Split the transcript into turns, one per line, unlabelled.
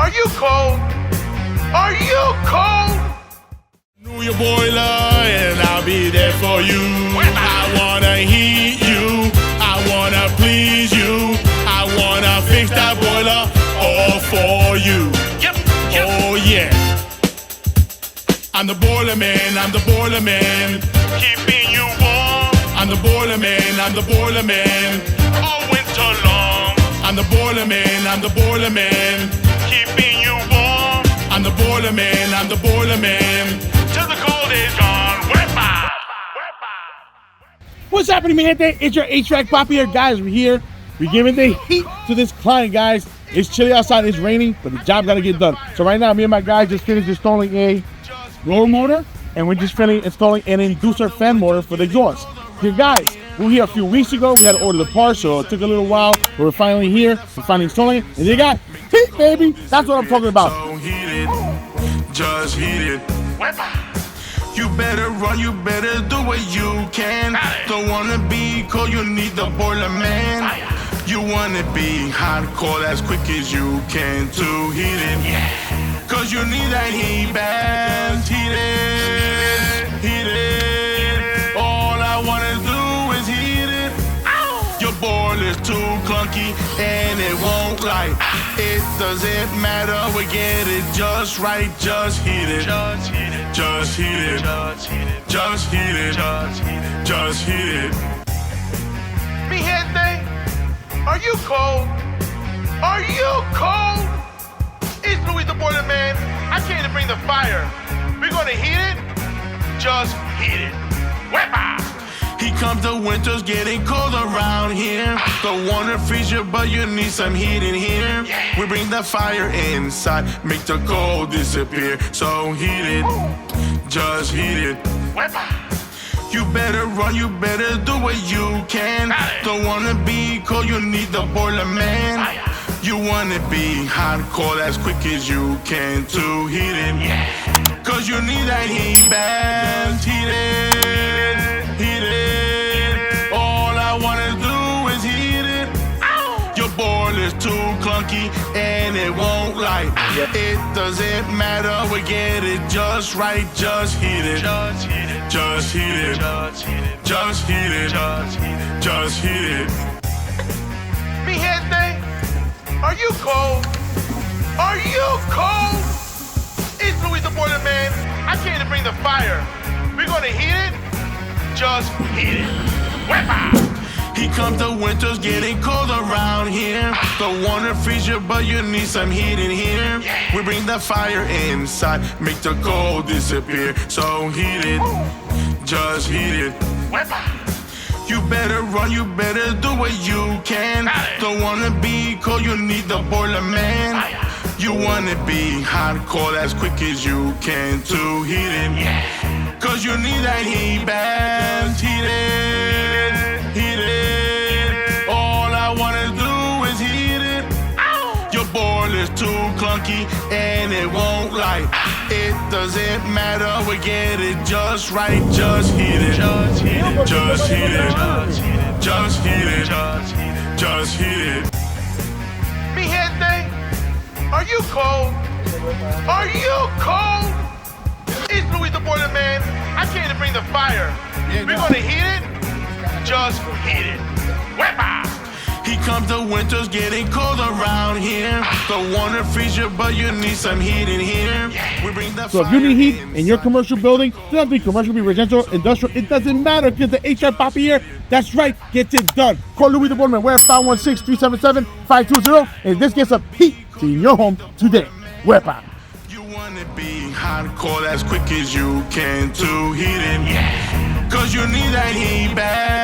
Are you cold? Are you cold?
Know your boiler and I'll be there for you. I wanna heat you, I wanna please you, I wanna fix that boiler all for you.
Yep.
Oh yeah. I'm the boiler man, I'm the boiler man,
Keeping you warm
I'm the boiler man, I'm the boiler man,
all winter long.
I'm the boiler man, I'm the boiler man,
Keeping you warm
I'm the boiler man, I'm the boiler man.
till the cold is gone. Hvac.
What's happening, mi gente? It's your HVAC Poppy here, guys. We're here. We're giving the heat to this client, guys. It's chilly outside, it's raining, but the job gotta get done. So right now, me and my guys just finished installing a rotor motor, and we're just finished installing an inducer fan motor for the exhaust. Here, guys, we were here a few weeks ago. We had to order the parts, so it took a little while, but we're finally here. We're finally installing it, and they got heat, baby. That's what I'm talking about.
So heat it, just heat it. You better run, you better do what you can. Don't wanna be cold, you need the boiler man. You wanna be hot, cold as quick as you can to heat it. Cause you need that heat bath, heat it, heat it. All I wanna do is heat it. Your boiler's too clunky and it won't light. It doesn't matter, we get it just right, just heat it.
Just heat it.
Just heat it,
Just heat it.
just heat it,
Just heat it.
just heat it.
Mi gente, are you cold? Are you cold? It's Louis the Boiler Man. I came to bring the fire. We're gonna heat it. Just heat it. Hvac.
He comes the winter's getting cold around here. Don't wanna freeze you, but you need some heat in here. We bring the fire inside, make the cold disappear. So heat it, just heat it.
Hvac.
You better run, you better do what you can. Don't wanna be cold, you need the boiler man. You wanna be hot, cold as quick as you can to heat it. Cause you need that heat bath, heat it, heat it. All I wanna do is heat it. Your boiler's too clunky and it won't light. It doesn't matter, we get it just right, just heat it.
Just heat it.
Just heat it,
Just heat it.
just heat it,
Just heat it.
just heat it.
Mi gente, are you cold? Are you cold? It's Louis the Boiler Man. I came to bring the fire. We're gonna heat it. Just heat it. Hvac.
He comes the winter's getting cold around here. Don't wanna freeze you, but you need some heat in here. We bring the fire inside, make the cold disappear. So heat it, just heat it.
Hvac.
You better run, you better do what you can. Don't wanna be cold, you need the boiler man. You wanna be hot, cold as quick as you can to heat it. Cause you need that heat bath, heat it, heat it. All I wanna do is heat it. Your boiler's too clunky and it won't light. It doesn't matter, we get it just right, just heat it.
Just heat it.
Just heat it,
Just heat it.
just heat it,
Just heat it.
just heat it.
Mi gente, are you cold? Are you cold? It's Louis the Boiler Man. I came to bring the fire. We're gonna heat it. Just heat it. Hvac.
He comes the winter's getting cold around here. Don't wanna freeze you, but you need some heat in here. We bring the
So if you need heat
fire
in your commercial building, do not be commercial, be residential, industrial, it doesn't matter because the HVAC Poppy here, that's right, gets it done. Call Louis the Boilerman. We're at 516-377-520, and this gets a heat to your home today. Hvac.
You wanna be hot, cold as quick as you can to heat it. Cause you need that heat bath.